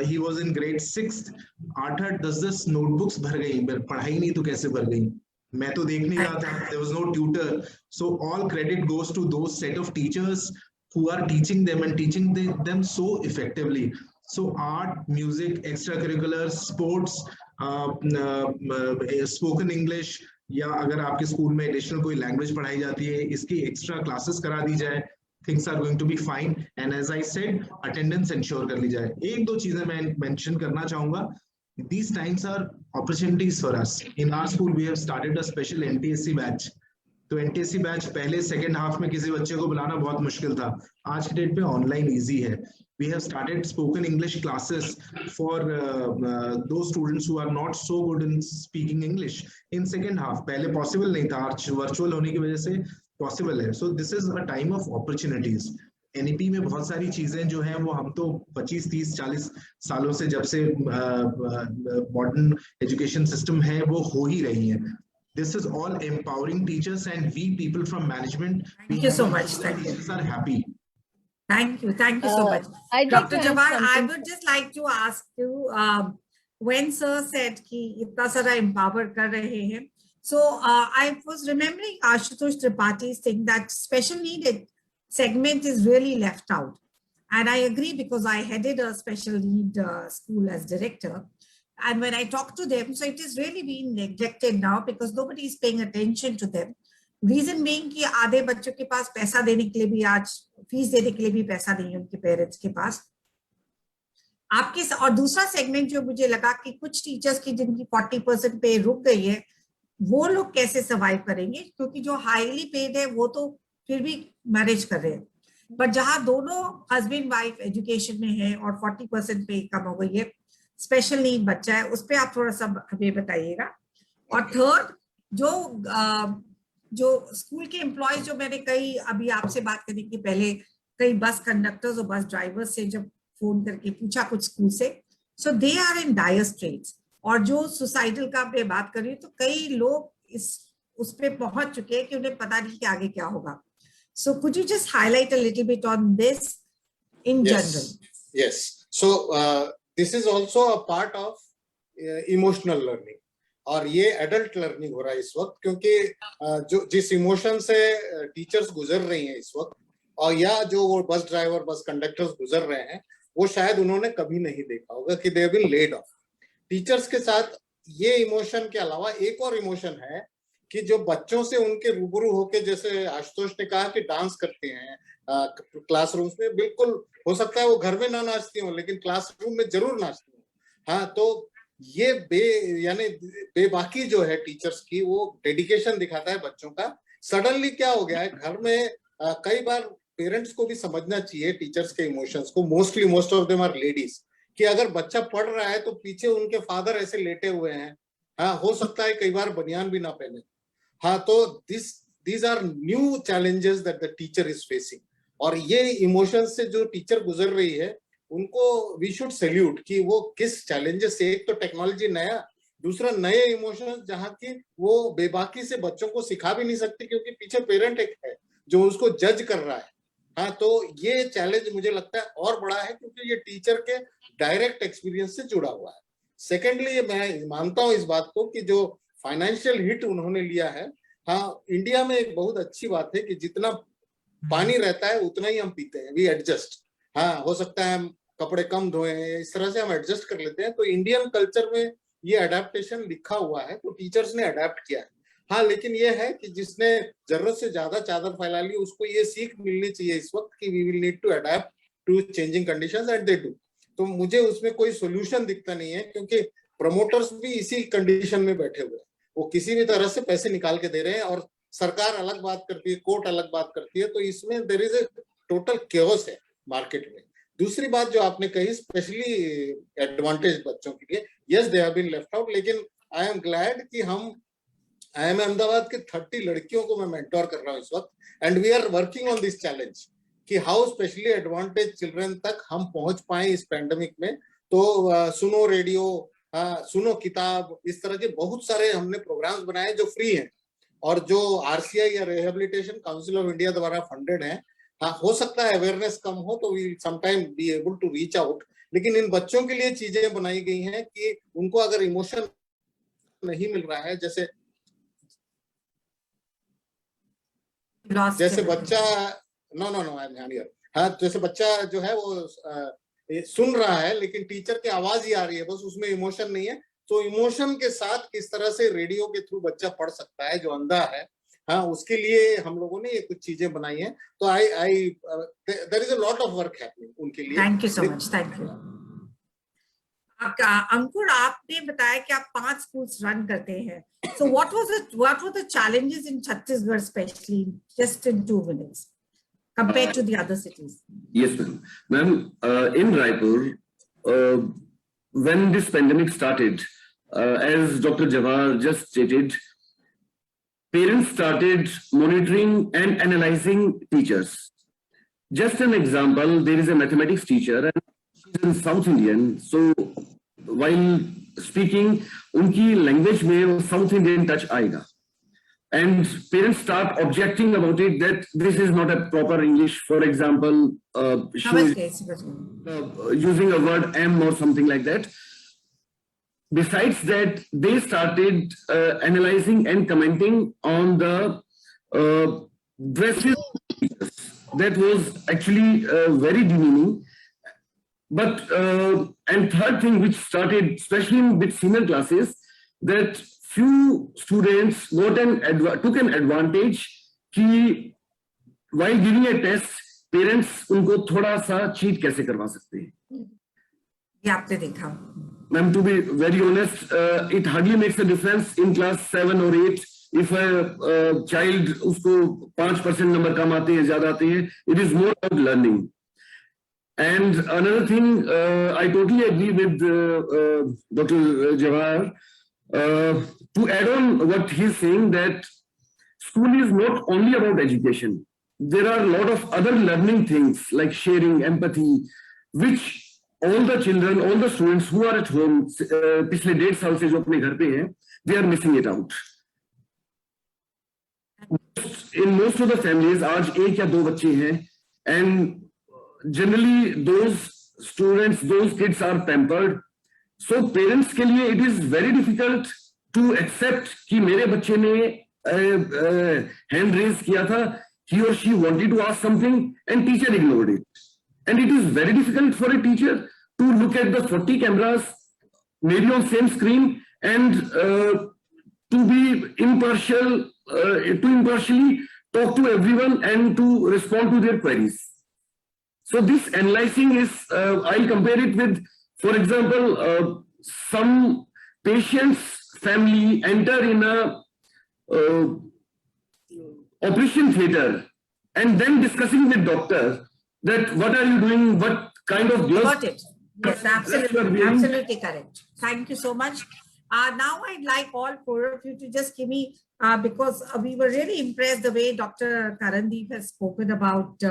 he was in grade 6th, 8-10 notebooks भर गई, पढ़ाई नहीं तो कैसे भर गई, मैं तो देख नहीं रहा था, there was no tutor. So all credit goes to those set of teachers who are teaching them and teaching them so effectively. So art, music, extracurriculars, sports, spoken English, या अगर आपके स्कूल में एडिशनल कोई language पढ़ाई जाती है, इसकी extra classes करा दी जाए, things are going to be fine. And as I said, attendance ensure कर ली जाए। एक दो चीजें मैं मेंशन करना चाहूंगा। These times are opportunities for us. In our school, we have started a special NTSC batch. तो एनटीएससी बैच पहले सेकेंड हाफ में किसी बच्चे को बुलाना बहुत मुश्किल था, आज के डेट पे ऑनलाइन इजी है। We have started spoken English classes for दो students who are not so good in speaking English in second half. पहले पॉसिबल नहीं था, वर्चुअल होने की वजह से पॉसिबल है। So this is a time of opportunities. NEP में बहुत सारी चीजें जो हैं वो हम तो 25-30-40 सालों से, जब से मॉडर्न एजुकेशन सिस्टम है, वो हो ही रही हैं। This is all empowering teachers, and we people from management, thank you so much. Thank you. Teachers are happy. Thank you so much. Dr. Jawahar, I would just like to ask you, when sir said कि इतना सारा empower कर रहे हैं, so I was remembering Ashutosh Tripaঠি's thing that special needed segment is really left out, and I agree because I headed a special need school as director. And when I talk to them, so it is really being neglected now because nobody is paying attention to them. Reason being कि आधे बच्चों के पास पैसा देने के लिए भी, आज फीस देने के लिए भी पैसा नहीं है उनके पेरेंट्स के पास। आपके और दूसरा सेगमेंट जो मुझे लगा कि कुछ टीचर्स की जिनकी 40% पे रुक गई है, वो लोग कैसे सर्वाइव करेंगे, क्योंकि जो हाईली पेड है वो तो फिर भी मैनेज कर रहे हैं, बट जहां दोनों हस्बैंड वाइफ एजुकेशन में है और 40% पे कम हो गई है, स्पेशल नीड बच्चा है, उस पर आप थोड़ा सा हमें बताइएगा। और थर्ड, जो जो स्कूल के एम्प्लॉयज, जो मैंने कई अभी आपसे बात करने के पहले कई बस कंडक्टर्स और बस ड्राइवर्स से जब फोन करके पूछा कुछ स्कूल से, so they are in dire straits. और जो सुसाइडल का मैं बात कर रही हूँ, तो कई लोग उस पे पहुंच चुके हैं कि उन्हें पता नहीं कि आगे क्या होगा। So could you just highlight a little bit on this in general? Yes. So this is also a part of emotional learning, और ये एडल्ट लर्निंग हो रहा है इस वक्त, क्योंकि जो जिस इमोशन से टीचर्स गुजर रही हैं इस वक्त, और या जो वो बस ड्राइवर बस कंडक्टर्स गुजर रहे हैं, वो शायद उन्होंने कभी नहीं देखा होगा कि they have been laid off. टीचर्स के साथ ये इमोशन के अलावा एक और इमोशन है कि जो बच्चों से उनके रूबरू होके, जैसे आशुतोष ने कहा कि डांस करते हैं क्लासरूम्स में, बिल्कुल हो सकता है वो घर में ना नाचती हो लेकिन क्लासरूम में जरूर नाचती हो। हाँ, तो ये यानी बेबाकी जो है टीचर्स की, वो डेडिकेशन दिखाता है बच्चों का। सडनली क्या हो गया है घर में, कई बार पेरेंट्स को भी समझना चाहिए टीचर्स के इमोशंस को। Most of them are ladies, कि अगर बच्चा पढ़ रहा है तो पीछे उनके फादर ऐसे लेटे हुए हैं, हाँ, हो सकता है कई बार बनियान भी ना पहने। हाँ, तो these are new challenges that the teacher is facing, और ये इमोशंस से जो टीचर गुजर रही है उनको वी शुड सैल्यूट कि वो किस चैलेंजेस से, एक तो टेक्नोलॉजी नया, दूसरा नए इमोशंस जहाँ की वो बेबाकी से बच्चों को सिखा भी नहीं सकती क्योंकि पीछे पेरेंट एक है जो उसको जज कर रहा है। हाँ, तो ये चैलेंज मुझे लगता है और बड़ा है क्योंकि ये टीचर के डायरेक्ट एक्सपीरियंस से जुड़ा हुआ है। सेकेंडली, मैं मानता हूँ इस बात को कि जो फाइनेंशियल हिट उन्होंने लिया है, हाँ, इंडिया में एक बहुत अच्छी बात है कि जितना पानी रहता है उतना ही हम पीते हैं, वी एडजस्ट। हाँ, हो सकता है हम कपड़े कम धोए, इस तरह से हम एडजस्ट कर लेते हैं। तो इंडियन कल्चर में ये अडेप्टेशन लिखा हुआ है, तो टीचर्स ने अडेप्ट किया है। हाँ, लेकिन ये है कि जिसने जरूरत से ज्यादा चादर फैला ली, उसको ये सीख मिलनी चाहिए इस वक्त कि we will need to adapt to changing conditions, and they do. तो मुझे उसमें कोई सोल्यूशन दिखता नहीं है क्योंकि प्रमोटर्स भी इसी कंडीशन में बैठे हुए हैं, वो किसी भी तरह से पैसे निकाल के दे रहे हैं, और सरकार अलग बात करती है, कोर्ट अलग बात करती है, तो इसमें there is a total chaos है मार्केट में। दूसरी बात जो आपने कही, स्पेशली एडवांटेज बच्चों के लिए, yes they have been left out, लेकिन आई एम ग्लैड कि हम IIM अहमदाबाद के 30 लड़कियों को मैं मेंटोर कर रहा हूँ इस वक्त, and we are working on this challenge कि हाउ स्पेशली एडवांटेज चिल्ड्रन तक हम पहुंच पाए इस पैंडेमिक में। तो सुनो रेडियो, सुनो किताब, इस तरह के बहुत सारे हमने प्रोग्राम्स बनाए जो फ्री हैं और जो RCI या रिहेबिलिटेशन काउंसिल ऑफ इंडिया द्वारा फंडेड हैं। हाँ, हो सकता है अवेयरनेस कम हो तो we sometime be able to reach out, लेकिन इन बच्चों के लिए चीजें बनाई गई हैं कि उनको अगर इमोशन नहीं मिल रहा है, जैसे बच्चा हाँ, जैसे बच्चा जो है वो सुन रहा है लेकिन टीचर की आवाज ही आ रही है, बस उसमें इमोशन नहीं है, तो इमोशन के साथ किस तरह से रेडियो के थ्रू बच्चा पढ़ सकता है जो अंधा है। हाँ, उसके लिए हम लोगों ने ये कुछ चीजें बनाई हैं। तो there is a lot of work happening उनके लिए। Thank you so much, thank you. Ankur, आपने बताया कि आप 5 स्कूल्स रन करते हैं, so what were the challenges in Chhattisgarh especially, just in 2 minutes, compared to the other cities? Yes, ma'am. In Raipur, when this pandemic started, as Dr. Jawahar just stated, parents started monitoring and analyzing teachers. Just an example, there is a mathematics teacher and she's in South Indian, so while speaking, उनकी language में South Indian touch आएगा, and parents start objecting about it that this is not a proper English. For example, using a word "am" or something like that. Besides that, they started analyzing and commenting on the dresses. That was actually very demeaning. But and third thing which started, especially with senior classes, that few students took an advantage कि while giving a test, parents उनको थोड़ा सा cheat कैसे करवा सकते हैं। ये आपने देखा? Ma'am, to be very honest, it hardly makes a difference in class 7 or 8 if a child उसको 5% नंबर कम आते हैं, ज्यादा आते हैं. It is more about learning. And another thing, I totally agree with Dr. Jawahar. To add on what he's saying, that school is not only about education. There are a lot of other learning things like sharing, empathy, which all the children, all the students who are at home, पिछले 1.5 साल से जो अपने घर पे हैं, they are missing it out. In most of the families, आज 1 या 2 बच्चे हैं, and generally those students, those kids are pampered. So parents के लिए it is very difficult to accept कि मेरे बच्चे ने hand raise किया था, he or she wanted to ask something and teacher ignored it. And it is very difficult for a teacher to look at the 40 cameras maybe on same screen and to be impartial, to impartially talk to everyone and to respond to their queries. So this analyzing is, I'll compare it with, for example, some patient's family enter in a operation theater and then discussing with doctor that what are you doing, what kind of gloves. Got it. Yes, absolutely, absolutely correct. Thank you so much. Now I'd like all 4 of you to just give me, because we were really impressed the way Dr. Karandeep has spoken about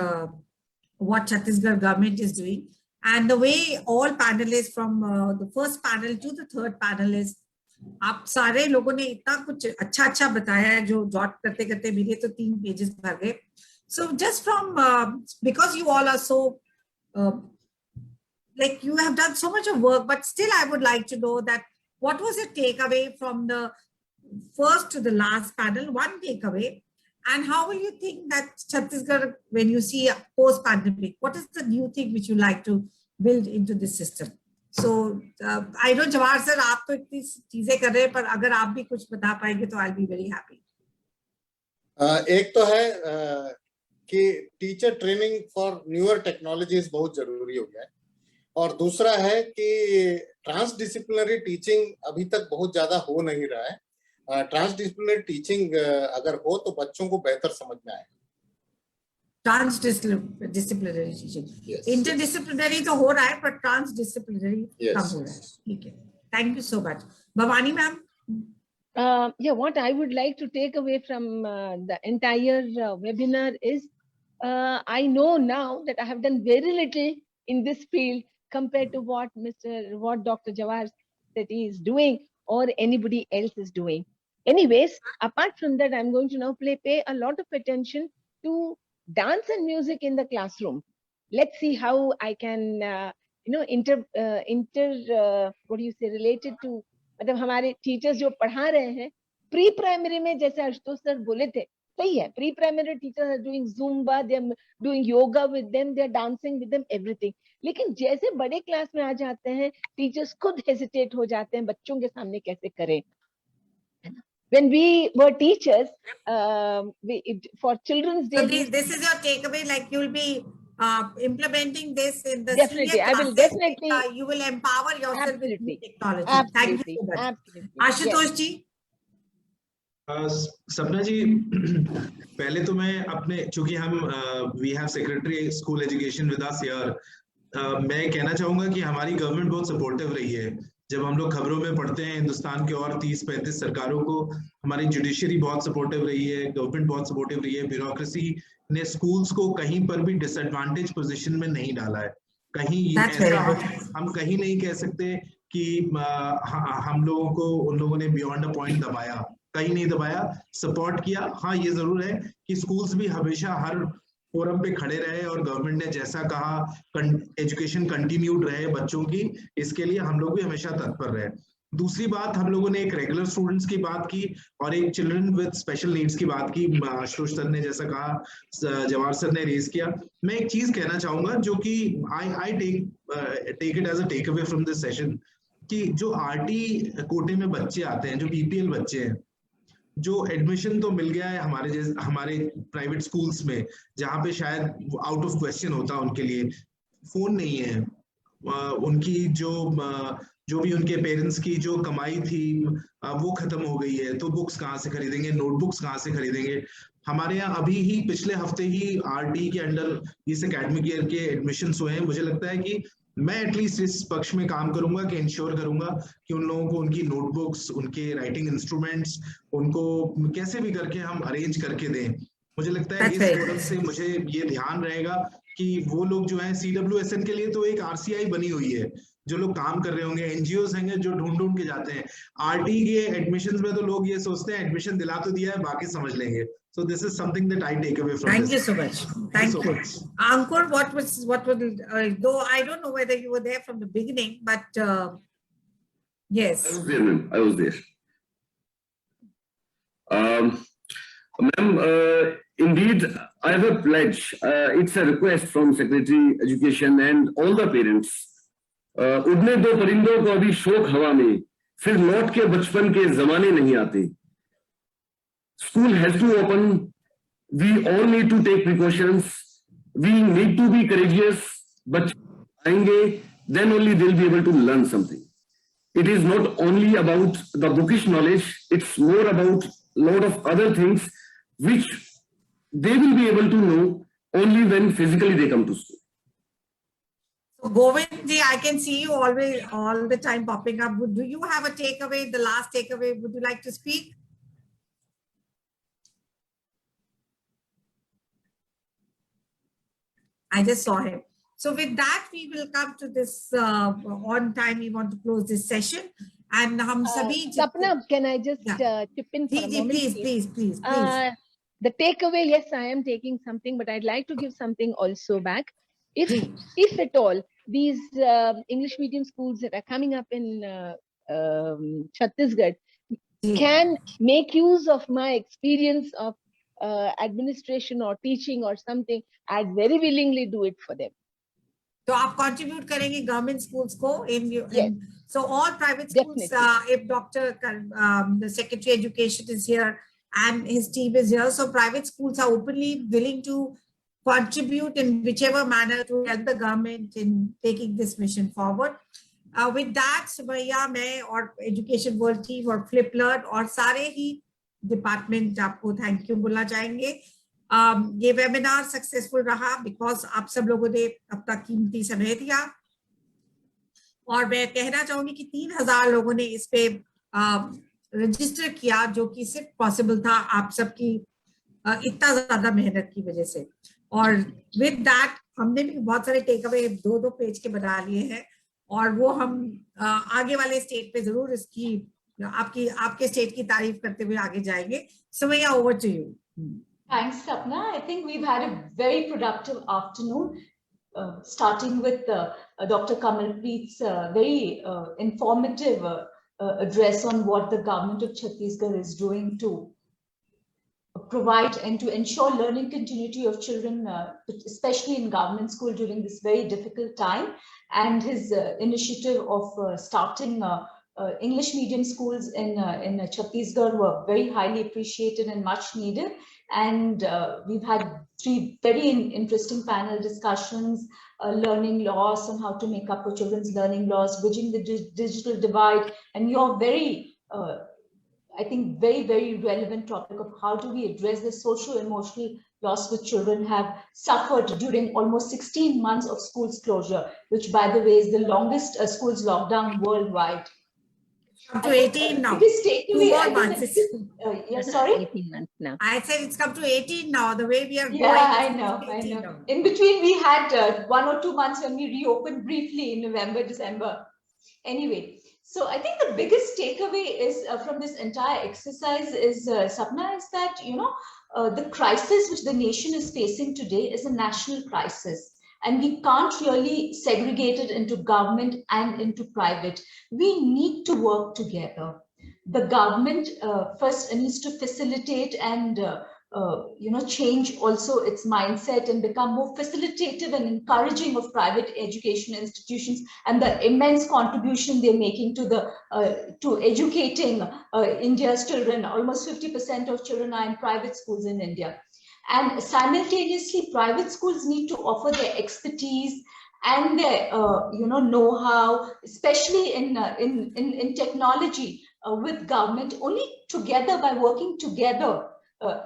what Chhattisgarh government is doing, and the way all panelists from the first panel to the third panelist, आप सारे लोगों ने इतना कुछ अच्छा बताया है जो जॉट करते करते मेरे तो 3 पेजेस भर गए. So just from because you all are so like you have done so much of work, but still I would like to know that what was your takeaway from the first to the last panel, one takeaway, and how will you think that Chhattisgarh, when you see a post-pandemic, what is the new thing which you like to build into this system? So I know Jawahar sir, आप तो इतनी चीजें कर रहे हैं, पर अगर आप भी कुछ बता पाएंगे तो I'll be very happy. एक तो है कि teacher training for newer technologies बहुत जरूरी हो गया है, और दूसरा है कि ट्रांसडिसिप्लिनरी टीचिंग अभी तक बहुत ज्यादा हो नहीं रहा है. ट्रांसडिसिप्लिनरी टीचिंग अगर हो तो बच्चों को बेहतर समझ में आएगा. ट्रांसडिसिप्लिनरी टीचिंग, इंटरडिसिप्लिनरी तो हो रहा है पर ट्रांसडिसिप्लिनरी कम हो रहा है. ठीक है, thank you so much. Bhavani ma'am. Yeah, what I would like to take away from the entire webinar is I know now that I have done very little in this field compared to what Dr. Jawahar Sethi is doing or anybody else is doing. Anyways, apart from that, I'm going to now pay a lot of attention to dance and music in the classroom. Let's see how I can, related to, मतलब हमारे teachers जो पढ़ा रहे हैं pre primary में, जैसे Ashutosh sir बोले थे, सही है, pre primary teachers are doing Zumba, they are doing yoga with them, they are dancing with them, everything. लेकिन जैसे बड़े क्लास में आ जाते हैं टीचर्स खुद हेजिटेट हो जाते हैं बच्चों के सामने कैसे करें. When we were teachers, for children's day. So this is your takeaway, like you will be implementing this in the definitely, I will definitely. You will empower yourself Absolutely. with technology. Absolutely. Thank you so much. Absolutely. Ashutosh जी. सपना जी, पहले तो मैं अपने, चूंकि हम we have secretary school education with us here, मैं कहना चाहूंगा कि हमारी गवर्नमेंट बहुत सपोर्टिव रही है. जब हम लोग खबरों में पढ़ते हैं हिंदुस्तान के और 30-35 सरकारों को, हमारी जुडिशरी बहुत सपोर्टिव रही है, गवर्नमेंट बहुत सपोर्टिव रही है. ब्यूरोक्रेसी ने स्कूल्स को कहीं पर भी डिसएडवांटेज पोजीशन में नहीं डाला है. कहीं ऐसा हम कहीं नहीं कह सकते कि हम लोगों को उन लोगों ने बियॉन्ड अ पॉइंट दबाया, कहीं नहीं दबाया, सपोर्ट किया. हाँ, ये जरूर है कि स्कूल्स भी हमेशा हर फोरम पे खड़े रहे और गवर्नमेंट ने जैसा कहा एजुकेशन कंटिन्यूड रहे बच्चों की, इसके लिए हम लोग भी हमेशा तत्पर रहे. दूसरी बात, हम लोगों ने एक रेगुलर स्टूडेंट्स की बात की और एक चिल्ड्रन विद स्पेशल नीड्स की बात की. आशुतोष सर ने जैसा कहा, जवाहर सर ने रेज किया. मैं एक चीज कहना चाहूंगा जो कि I take it as a take away from this session, कि जो आरटी कोटे में बच्चे आते हैं, जो बीपीएल बच्चे हैं, जो एडमिशन तो मिल गया है हमारे प्राइवेट स्कूल्स में, जहाँ पे शायद आउट ऑफ क्वेश्चन होता है उनके लिए, फोन नहीं है, उनकी जो भी उनके पेरेंट्स की जो कमाई थी वो खत्म हो गई है, तो बुक्स कहाँ से खरीदेंगे, नोटबुक्स कहाँ से खरीदेंगे. हमारे यहाँ अभी ही पिछले हफ्ते ही आरटी के अंडर इस एकेडमिक ईयर के एडमिशंस हुए हैं. मुझे लगता है कि मैं एटलीस्ट इस पक्ष में काम करूंगा कि इंश्योर करूंगा कि उन लोगों को उनकी नोटबुक्स, उनके राइटिंग इंस्ट्रूमेंट्स, उनको कैसे भी करके हम अरेंज करके दें। मुझे लगता है इस फोरम से मुझे ये ध्यान रहेगा कि वो लोग जो है CWSN के लिए तो एक RCI बनी हुई है, जो लोग काम कर रहे होंगे, NGOs होंगे जो ढूंढ के जाते हैं। RT के एडमिशंस में तो लोग ये सोचते हैं एडमिशन दिला तो दिया है, बाकी समझ लेंगे। So this is something that I take away from Thank this. you so much. Thank you. Ankur, what would, though I don't know whether you were there from the beginning, but yes. I was there, ma'am. I was there. Ma'am, indeed, I have a pledge. It's a request from Secretary Education and all the parents. उड़ने दो परिंदों को अभी शौक हवा में, फिर लौट के बचपन के जमाने नहीं आते. School has to open. We all need to take precautions. We need to be courageous. But आएंगे, then only they'll be able to learn something. It is not only about the bookish knowledge. It's more about a lot of other things which they will be able to know only when physically they come to school. So Govind ji, I can see you always all the time popping up. Do you have a takeaway? The last takeaway? Would you like to speak? I just saw him. So with that, we will come to this on time. We want to close this session. And hum sabhi Sapna, can I just chip in for a moment? Please. The takeaway, yes, I am taking something, but I'd like to give something also back. If at all, these English medium schools that are coming up in Chhattisgarh can make use of my experience of administration or teaching or something, I'd very willingly do it for them. So आप contribute करेंगे government schools को in Yes. So all private schools, if the Secretary Education is here and his team is here, so private schools are openly willing to contribute in whichever manner to help the government in taking this mission forward. With that, Subhaiya, मैं और Education World Team और FlipLearn और सारे ही department आपको thank you बोलना चाहेंगे. ये webinar successful रहा बिकॉज आप सब लोगों ने अपना कीमती समय दिया और मैं कहना चाहूंगी कि 3000 लोगों ने इस पे रजिस्टर किया, जो कि सिर्फ पॉसिबल था आप सबकी इतना ज्यादा मेहनत की वजह से. और विद दैट हमने भी बहुत सारे टेक अवे 2-2 पेज के बना लिए हैं और वो हम आगे वाले स्टेट पे जरूर इसकी आपके स्टेट की तारीफ करते हुए आगे जाएंगे. Subhaiya, over to you. Thanks, Sapna. I think we've had a very productive afternoon, starting with Dr. Kamalpreet's very informative address on what the government of Chhattisgarh is doing to provide and to ensure learning continuity of children, especially in government school during this very difficult time, and his initiative of starting English medium schools in Chhattisgarh were very highly appreciated and much needed. And we've had 3 very interesting panel discussions, learning loss and how to make up for children's learning loss, bridging the digital divide, and your very, I think, very, very relevant topic of how do we address the social-emotional loss which children have suffered during almost 16 months of schools closure, which, by the way, is the longest schools lockdown worldwide. Come to 18 now. 2 more months. Yeah, sorry? 18 months now. I said it's come to 18 now, the way we are going. Yeah, I know. Now. In between, we had 1 or 2 months when we reopened briefly in November, December. Anyway, so I think the biggest takeaway is from this entire exercise is, Sapna, is that, you know, the crisis which the nation is facing today is a national crisis. And we can't really segregate it into government and into private. We need to work together. The government first needs to facilitate and change also its mindset and become more facilitative and encouraging of private education institutions and the immense contribution they're making to the to educating India's children. Almost 50% of children are in private schools in India. And simultaneously, private schools need to offer their expertise and their know-how, especially in technology with government. Only together, by working together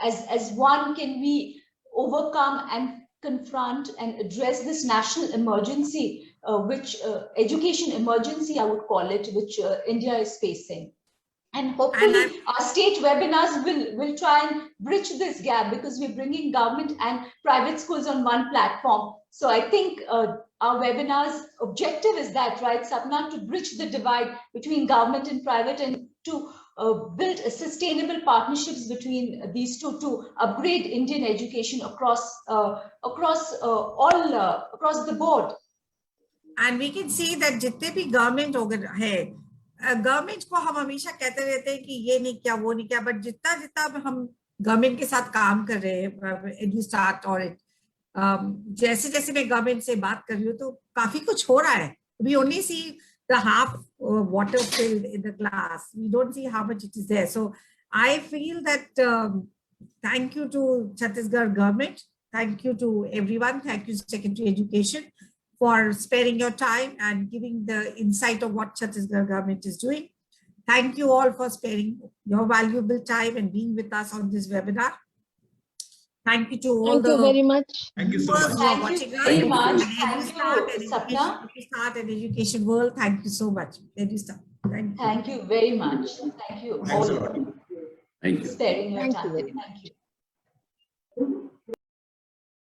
as one, can we overcome and confront and address this national emergency education emergency, I would call it, which India is facing. And hopefully our state webinars will try and bridge this gap, because we're bringing government and private schools on one platform. So I think our webinars objective is that, right, Sapna, to bridge the divide between government and private, and to build a sustainable partnerships between these two to upgrade Indian education across the board. And we can see that जितने भी government है, government को हम हमेशा कहते रहते हैं कि ये नहीं किया, वो नहीं किया, बट जितना जितना हम गवर्नमेंट के साथ काम कर रहे हैं, एडुस्टार्ट और जैसे जैसे मैं गवर्नमेंट से बात कर रही हूँ, तो काफी कुछ हो रहा है. We only see the half water filled in the glass. We don't see how much it is there. So I feel that thank you to Chhattisgarh government. Thank you to everyone. Thank you, Secretary Education, for sparing your time and giving the insight of what Chhattisgarh government is doing. Thank you all for sparing your valuable time and being with us on this webinar. Thank you to all Thank you very much. Thank you so viewers much. who are Thank you watching us. very much. And Thank you, Sapna. Start and education world. Thank you so much. Edustart. Thank you. Thank you very much. Thank you Thanks a all lot. Thank you. for sparing your Thank you time. very much. Thank you.